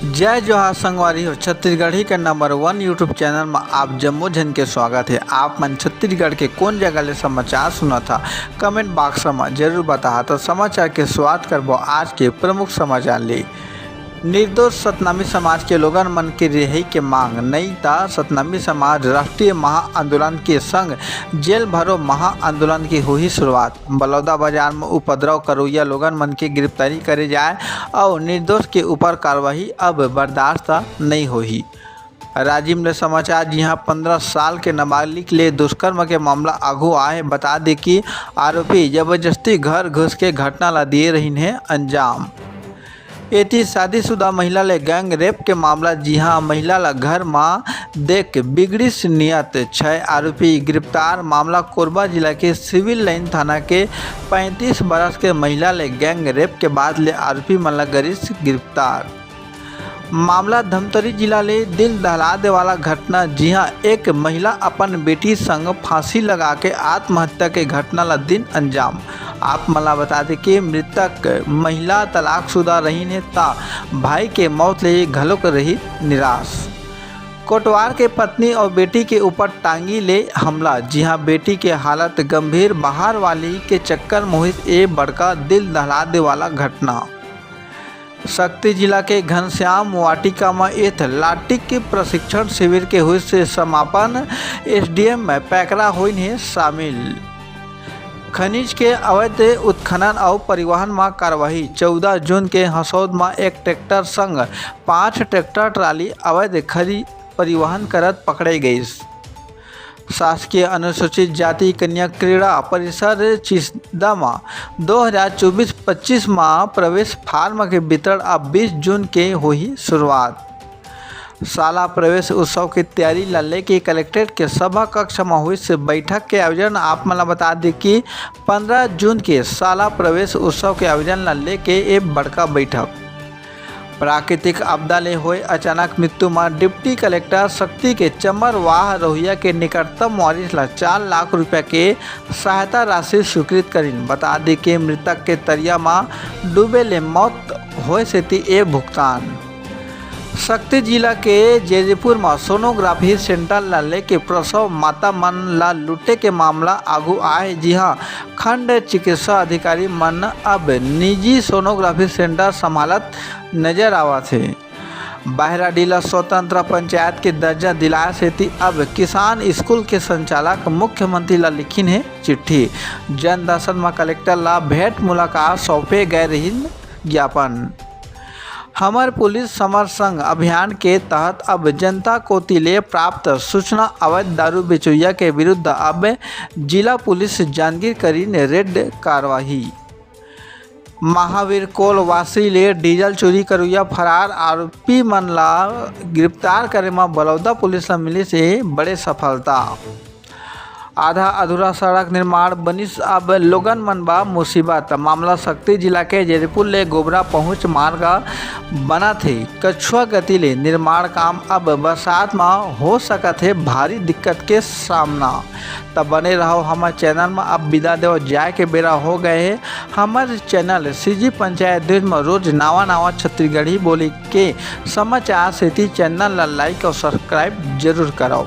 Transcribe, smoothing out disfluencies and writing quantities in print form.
जय जोहार संगवारी हो। छत्तीसगढ़ी के नंबर 1 यूट्यूब चैनल में आप जम्मो जन के स्वागत है। आप मन छत्तीसगढ़ के कौन जगह ले समाचार सुना था कमेंट बॉक्स में जरूर बता। तो समाचार के शुरुआत करबो आज के प्रमुख समाचार ले। निर्दोष सतनामी समाज के लोगन मन के रिहाई के मांग नहीं था। सतनामी समाज राष्ट्रीय महाआंदोलन के संग जेल भरो महाआंदोलन की हुई शुरुआत। बलौदा बाजार में उपद्रव करोया लोगन मन की गिरफ्तारी करे जाए और निर्दोष के ऊपर कार्रवाई अब बर्दाश्त नहीं होगी। राजीव ने समाचार जहाँ 15 साल के नाबालिग ले दुष्कर्म के मामला आगू आए। बता दे कि आरोपी जबरदस्ती घर घुस के घटना ला दिए रही है अंजाम। एटी शादीशुदा महिला ले गैंग रेप के मामला जहाँ महिला ला घर में देख बिगड़िस नियत 6 आरोपी गिरफ्तार। मामला कोरबा जिला के सिविल लाइन थाना के 35 बरस के महिला ले गैंग रेप के बाद ले आरोपी मन गरिस गिरफ्तार। मामला धमतरी जिला ले दिल दहला दे वाला घटना जहाँ एक महिला अपन बेटी संग फांसी लगा के आत्महत्या के घटना ला दिन अंजाम। आप मला बता दें कि मृतक महिला तलाकशुदा रही ने ता भाई के मौत ले घलोक रही निराश। कोटवार के पत्नी और बेटी के ऊपर टांगी ले हमला जहाँ बेटी के हालत गंभीर बाहर वाली के चक्कर में हुई ए बड़का दिल दहला दे वाला घटना। शक्ति जिला के घनश्याम वाटिका में एथलेटिक के प्रशिक्षण शिविर के हुई से समापन। एसडीएम में पैकरा हुई है शामिल। खनिज के अवैध उत्खनन और परिवहन में कार्रवाई। 14 जून के हसौद में एक ट्रैक्टर संग 5 ट्रैक्टर ट्राली अवैध खरी परिवहन करत पकड़े गई। शासकीय अनुसूचित जाति कन्या क्रीड़ा परिसर चिसदा में 2024-25 में प्रवेश फार्म के वितरण अब 20 जून के हुई शुरुआत। शाला प्रवेश उत्सव की तैयारी ला लेके कलेक्ट्रेट के सभा कक्ष में हुई से बैठक के आयोजन। आप मला बता दें कि 15 जून के शाला प्रवेश उत्सव के आयोजन ला लेके एक बड़का बैठक। प्राकृतिक आपदा ले हुए अचानक मृत्यु में डिप्टी कलेक्टर शक्ति के चमर वाह रोहिया के निकटतम वारिस ला 4 लाख रुपया के सहायता राशि स्वीकृत करीन। बता दी कि मृतक के तरिया में डूबे ले मौत होए से ए भुगतान। शक्ति जिला के जैजपुर में सोनोग्राफी सेंटर ला लेके प्रसव माता मन ला लूटे के मामला आगू आए। जी हाँ, खंड चिकित्सा अधिकारी मन अब निजी सोनोग्राफी सेंटर संभालत नजर आवा थे। बहराडीला स्वतंत्र पंचायत के दर्जा दिलाए से अब किसान स्कूल के संचालक मुख्यमंत्री ला लिखिन है चिट्ठी। जन दर्शन में कलेक्टर ला भेंट मुलाकात सौंपे गए रही ज्ञापन। हमर पुलिस समर संघ अभियान के तहत अब जनता को तिले प्राप्त सूचना अवैध दारू बेचोइया के विरुद्ध अब जिला पुलिस जांजगीर करी ने रेड कार्रवाई। महावीर कोल वासी ले डीजल चोरी करुया फरार आरोपी मन ला गिरफ्तार करे में बलौदा पुलिस ला मिली से बड़े सफलता। आधा अधूरा सड़क निर्माण बनिस अब लोगन मन बा मुसीबत। मामला शक्ति जिला के जैजपुर ले गोबरा पहुँच मार्ग बना थे कछुआ गति ले निर्माण काम अब बरसात में हो सकत है भारी दिक्कत के सामना। तब बने रहो हमारे चैनल में। अब विदा देव जाए के बेरा हो गए है। हमारे चैनल सीजी पंचायत देश में रोज नवा छत्तीसगढ़ी बोली के समाचार से चैनल ला लाइक और सब्सक्राइब जरूर कराओ।